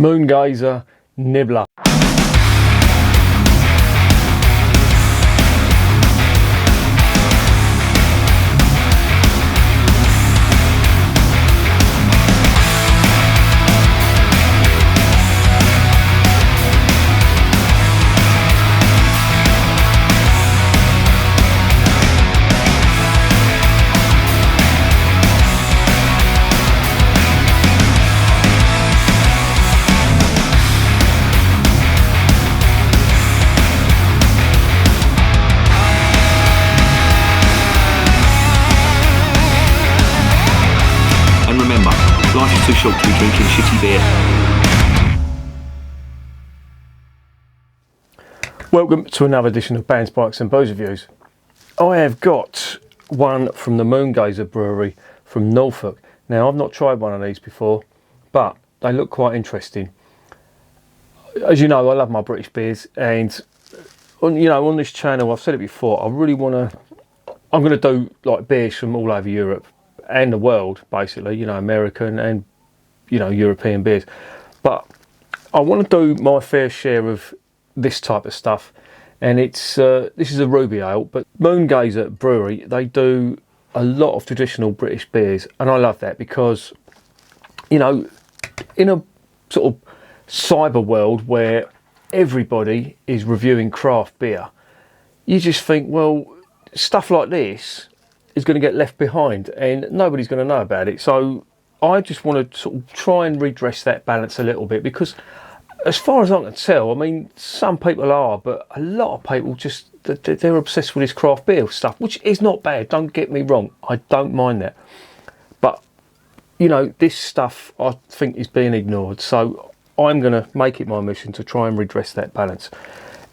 Moongazer Nibbler. And remember, life is too short to be drinking shitty beer. Welcome to another edition of Bands, Bikes and Booze Reviews. I have got one from the Moongazer Brewery from Norfolk. Now, I've not tried one of these before, but they look quite interesting. As you know, I love my British beers, and on this channel, I've said it before, I'm going to do like beers from all over Europe and the world, basically, American and European beers. But I want to do my fair share of this type of stuff, and this is a ruby ale, but Moongazer Brewery, they do a lot of traditional British beers, and I love that because in a sort of cyber world where everybody is reviewing craft beer, you just think, well, stuff like this is going to get left behind and nobody's going to know about it. So I just want to sort of try and redress that balance a little bit, because as far as I can tell, I mean, some people are, but a lot of people just, they're obsessed with this craft beer stuff, which is not bad, don't get me wrong, I don't mind that. But, this stuff I think is being ignored, so I'm going to make it my mission to try and redress that balance.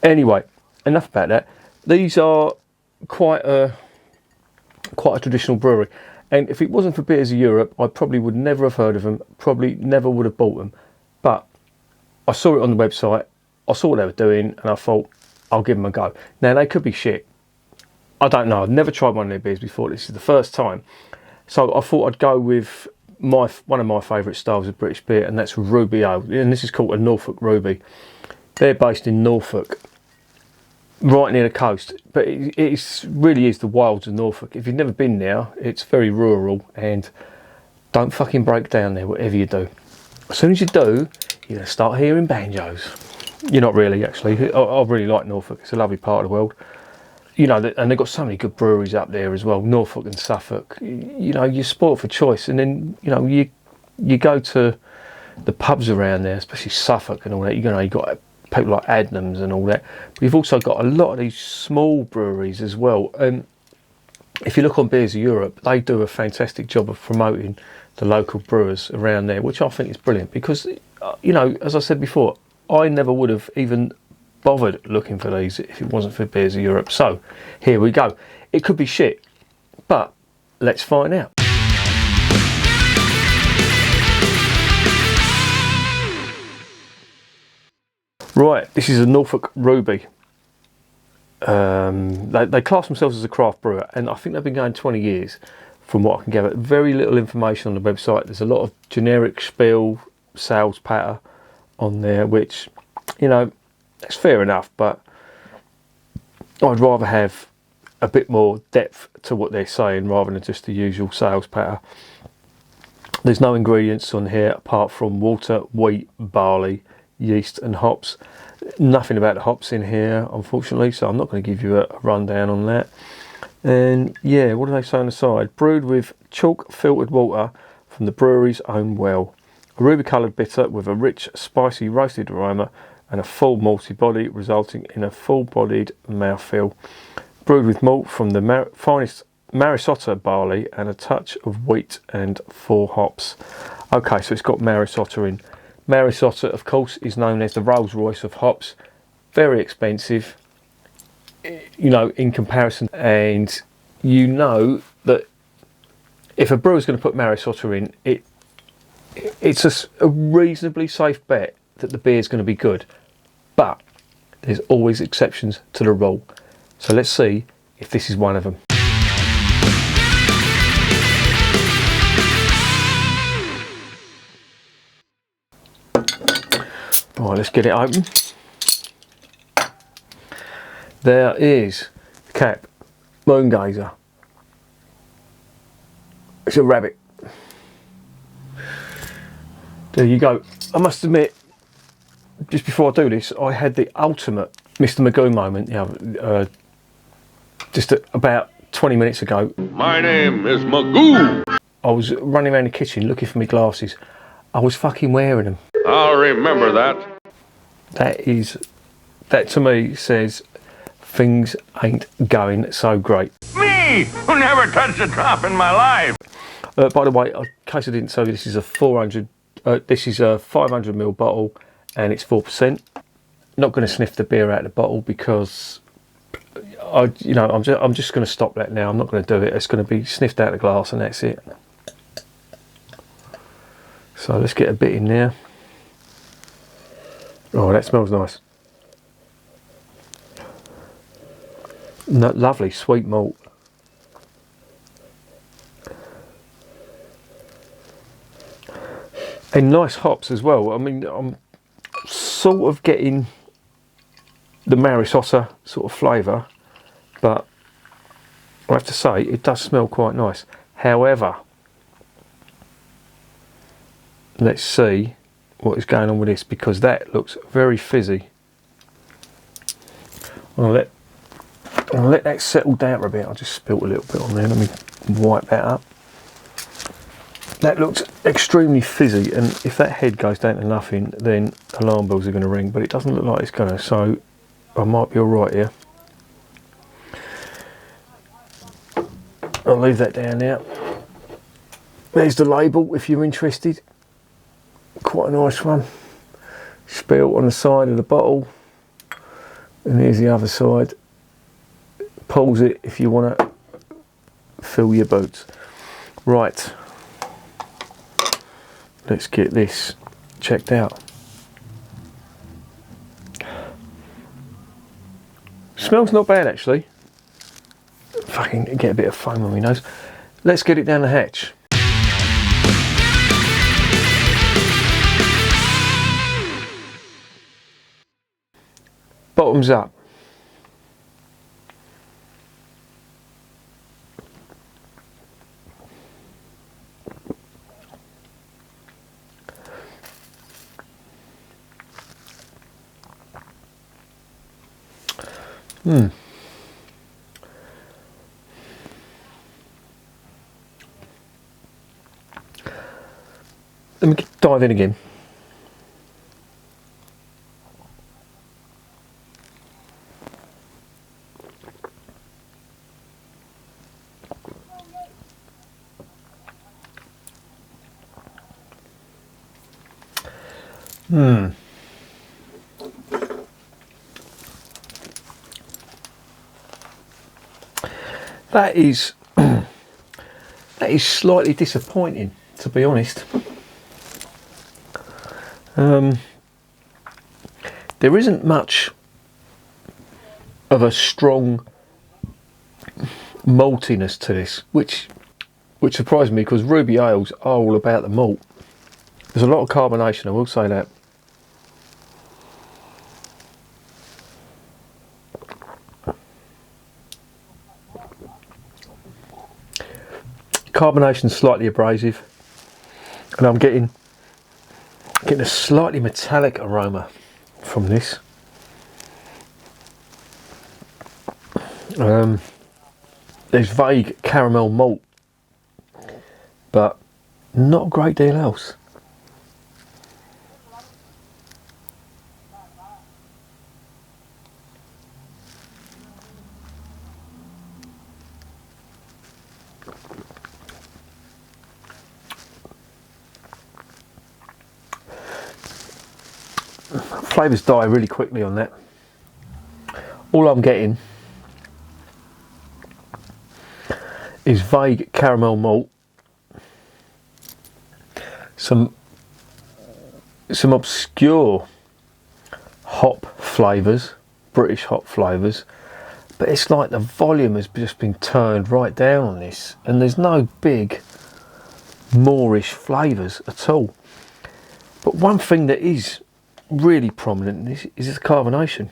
Anyway, enough about that. These are quite a traditional brewery, and if it wasn't for Beers of Europe, I probably would never have heard of them, probably never would have bought them. But I saw it on the website, I saw what they were doing, and I thought, I'll give them a go. Now, they could be shit. I don't know, I've never tried one of their beers before, this is the first time. So I thought I'd go with one of my favourite styles of British beer, and that's Ruby Ale, and this is called a Norfolk Ruby. They're based in Norfolk, right near the coast, but it really is the wilds of Norfolk. If you've never been there, it's very rural, and don't fucking break down there, whatever you do. As soon as you do, you're going to start hearing banjos. You're not really, actually. I really like Norfolk. It's a lovely part of the world. And they've got so many good breweries up there as well, Norfolk and Suffolk. You're spoilt for choice. And then, you go to the pubs around there, especially Suffolk and all that. You've got people like Adnams and all that. But you've also got a lot of these small breweries as well. If you look on Beers of Europe, they do a fantastic job of promoting the local brewers around there, which I think is brilliant, because as I said before, I never would have even bothered looking for these if it wasn't for Beers of Europe. So here we go. It could be shit, but let's find out. Right, this is a Norfolk Ruby. They class themselves as a craft brewer, and I think they've been going 20 years. From what I can gather, very little information on the website. There's a lot of generic spiel, sales patter on there, which, that's fair enough, but I'd rather have a bit more depth to what they're saying rather than just the usual sales patter. There's no ingredients on here apart from water, wheat, barley, yeast and hops. Nothing about the hops in here, unfortunately, so I'm not going to give you a rundown on that. And yeah, what do they say on the side? Brewed with chalk filtered water from the brewery's own well. A ruby coloured bitter with a rich, spicy roasted aroma and a full malty body, resulting in a full-bodied mouthfeel. Brewed with malt from the finest Marisotta barley and a touch of wheat and 4 hops. Okay, so it's got Marisotta in. Marisotta, of course, is known as the Rolls Royce of hops. Very expensive, in comparison, and that if a brewer's going to put Marisotta in, it's a reasonably safe bet that the beer is going to be good, but there's always exceptions to the rule. So let's see if this is one of them. Right, let's get it open. There is the cap, moon gazer. It's a rabbit. There you go. I must admit, just before I do this, I had the ultimate Mr. Magoo moment, just about 20 minutes ago. My name is Magoo. I was running around the kitchen looking for my glasses. I was fucking wearing them. I'll remember that. That to me says things ain't going so great. Me, who never touched a drop in my life. By the way, in case I didn't say, this is a 500ml bottle, and it's 4%. Not going to sniff the beer out of the bottle because I'm just going to stop that now. I'm not going to do it. It's going to be sniffed out of the glass, and that's it. So let's get a bit in there. Oh, that smells nice. No, lovely sweet malt. And nice hops as well. I mean, I'm sort of getting the Marisosa sort of flavour, but I have to say it does smell quite nice. However, let's see what is going on with this, because that looks very fizzy. I'm gonna let that settle down for a bit. I just spilt a little bit on there. Let me wipe that up. That looks extremely fizzy, and if that head goes down to nothing, then alarm bells are going to ring, but it doesn't look like it's going to, so I might be alright here. I'll leave that down now. There's the label if you're interested. Quite a nice one. Spilt on the side of the bottle, and here's the other side. Pulls it if you want to fill your boots. Right. Let's get this checked out. Smells not bad actually. Fucking get a bit of foam on my nose. Let's get it down the hatch. Bottoms up. Let me dive in again. That is that is slightly disappointing, to be honest. There isn't much of a strong maltiness to this, which surprised me, because ruby ales are all about the malt. There's a lot of carbonation, I will say that. Carbonation slightly abrasive, and I'm getting a slightly metallic aroma from this. There's vague caramel malt, but not a great deal else. Flavours die really quickly on that. All I'm getting is vague caramel malt, some obscure hop flavours, British hop flavours, but it's like the volume has just been turned right down on this, and there's no big Moorish flavours at all. But one thing that is really prominent is the carbonation.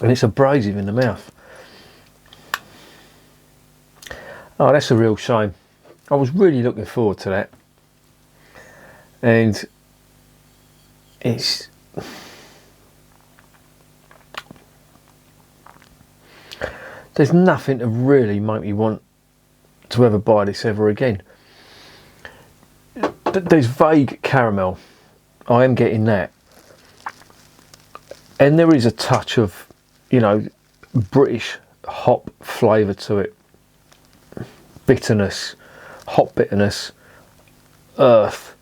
And it's abrasive in the mouth. Oh, that's a real shame. I was really looking forward to that. And it's... there's nothing to really make me want to ever buy this ever again. There's vague caramel. I am getting that. And there is a touch of, you know, British hop flavour to it. Bitterness, hop bitterness, earth.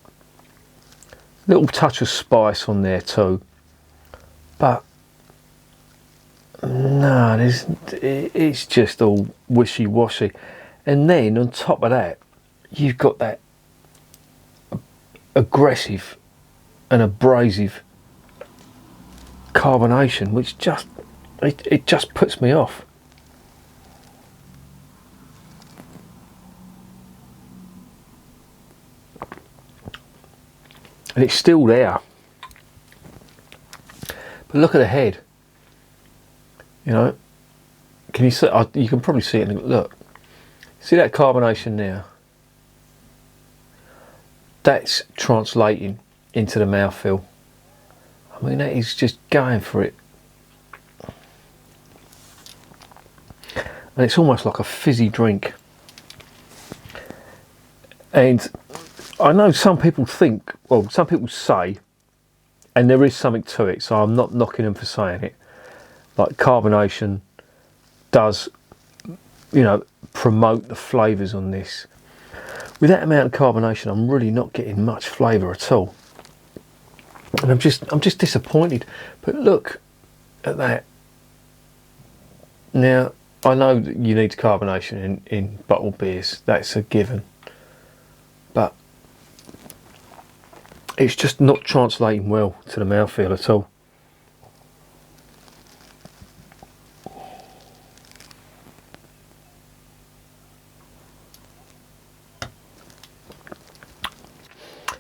Little touch of spice on there too. But no, it's just all wishy-washy. And then on top of that, you've got that aggressive and abrasive carbonation, which just it just puts me off. And it's still there. But look at the head. You know, can you see? You can probably see it. Look, see that carbonation there? That's translating into the mouthfeel. I mean, that is just going for it. And it's almost like a fizzy drink. And I know some people think, well, some people say, and there is something to it, so I'm not knocking them for saying it, like carbonation does, you know, promote the flavours on this. With that amount of carbonation, I'm really not getting much flavour at all. And I'm just disappointed. But look at that. Now, I know that you need carbonation in bottled beers, that's a given. But it's just not translating well to the mouthfeel at all.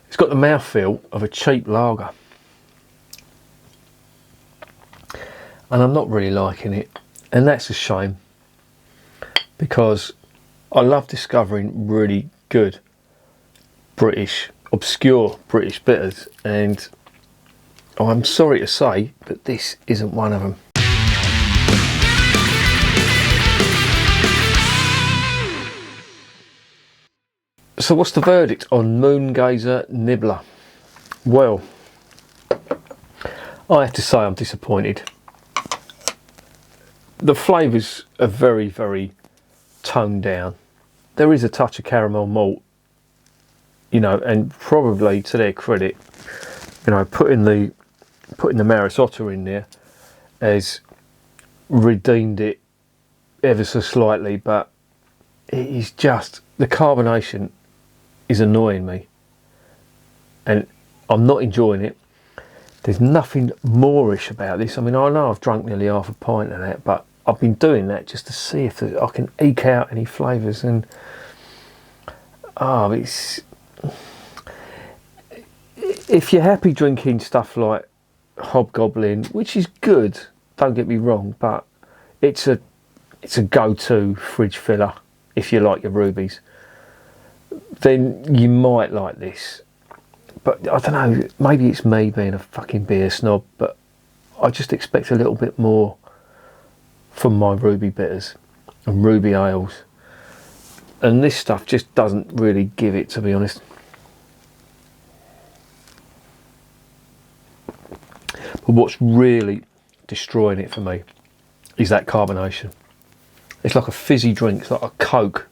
It's got the mouthfeel of a cheap lager. And I'm not really liking it. And that's a shame. Because I love discovering really good British, obscure British bitters, and I'm sorry to say, but this isn't one of them. So what's the verdict on Moongazer Nibbler? Well, I have to say I'm disappointed. The flavours are very, very toned down. There is a touch of caramel malt, you know, and probably to their credit, you know, putting the Maris Otter in there has redeemed it ever so slightly, but it is just, the carbonation is annoying me and I'm not enjoying it. There's nothing Moorish about this. I mean, I know I've drunk nearly half a pint of that, but I've been doing that just to see if I can eke out any flavours, and it's, if you're happy drinking stuff like Hobgoblin, which is good, don't get me wrong, but it's a go-to fridge filler if you like your rubies, then you might like this. But I don't know, maybe it's me being a fucking beer snob, but I just expect a little bit more from my ruby bitters and ruby ales, and this stuff just doesn't really give it, to be honest. But what's really destroying it for me is that carbonation. It's like a fizzy drink. It's like a Coke.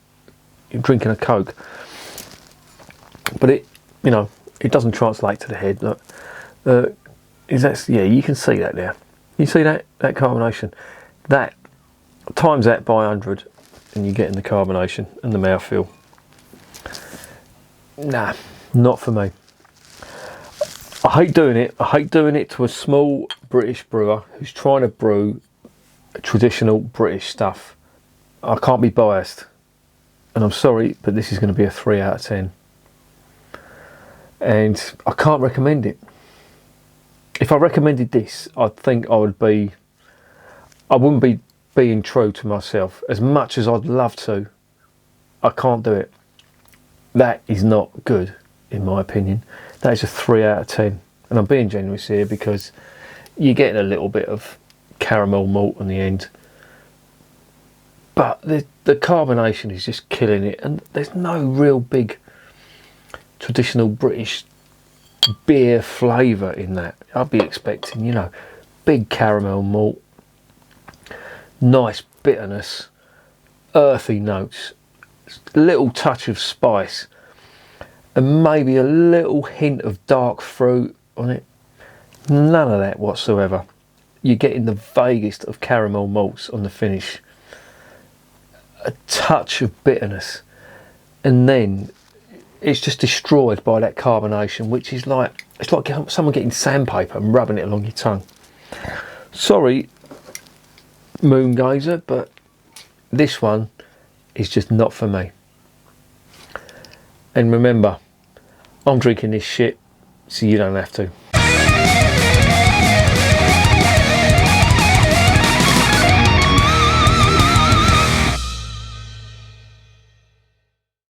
You're drinking a Coke, but it, you know, it doesn't translate to the head. Look, yeah, you can see that there. You see that carbonation. That times that by 100, and you're getting the carbonation and the mouthfeel. Nah, not for me. I hate doing it. I hate doing it to a small British brewer who's trying to brew traditional British stuff. I can't be biased, and I'm sorry, but this is going to be a 3 out of 10. And I can't recommend it. If I recommended this, I think I wouldn't be being true to myself. As much as I'd love to, I can't do it. That is not good, in my opinion. That is a 3 out of 10. And I'm being generous here because you're getting a little bit of caramel malt on the end. But the carbonation is just killing it. And there's no real big traditional British beer flavour in that. I'd be expecting, you know, big caramel malt, nice bitterness, earthy notes, little touch of spice, and maybe a little hint of dark fruit on it. None of that whatsoever. You're getting the vaguest of caramel malts on the finish, a touch of bitterness, and then it's just destroyed by that carbonation, which is like, it's like someone getting sandpaper and rubbing it along your tongue. Sorry, Moongazer, but this one is just not for me. And remember, I'm drinking this shit, so you don't have to.